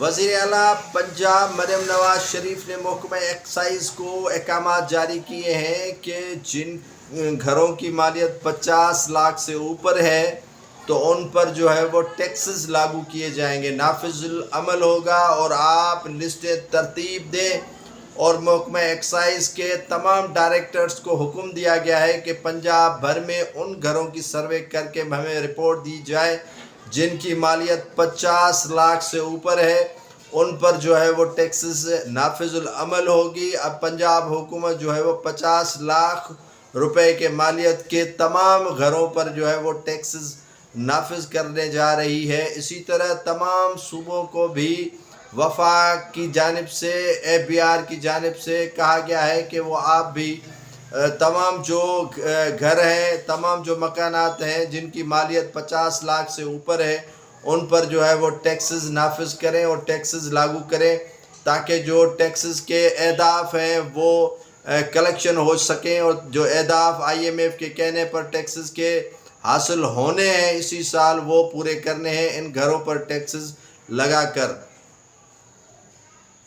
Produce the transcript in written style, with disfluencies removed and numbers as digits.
وزیر اعلیٰ پنجاب مریم نواز شریف نے محکمہ ایکسائز کو احکامات جاری کیے ہیں کہ جن گھروں کی مالیت 50 لاکھ سے اوپر ہے تو ان پر جو ہے وہ ٹیکسز لاگو کیے جائیں گے، نافذ العمل ہوگا، اور آپ لسٹیں ترتیب دیں۔ اور محکمہ ایکسائز کے تمام ڈائریکٹرز کو حکم دیا گیا ہے کہ پنجاب بھر میں ان گھروں کی سروے کر کے ہمیں رپورٹ دی جائے جن کی مالیت 50 لاکھ سے اوپر ہے، ان پر جو ہے وہ ٹیکسز نافذ العمل ہوگی۔ اب پنجاب حکومت جو ہے وہ 50 لاکھ روپے کے مالیت کے تمام گھروں پر جو ہے وہ ٹیکسز نافذ کرنے جا رہی ہے۔ اسی طرح تمام صوبوں کو بھی وفاق کی جانب سے، APR کی جانب سے کہا گیا ہے کہ وہ آپ بھی تمام جو گھر ہیں، تمام جو مکانات ہیں جن کی مالیت 50 لاکھ سے اوپر ہے، ان پر جو ہے وہ ٹیکسز نافذ کریں اور ٹیکسز لاگو کریں، تاکہ جو ٹیکسز کے اہداف ہیں وہ کلیکشن ہو سکیں، اور جو اہداف IMF کے کہنے پر ٹیکسز کے حاصل ہونے ہیں اسی سال وہ پورے کرنے ہیں ان گھروں پر ٹیکسز لگا کر۔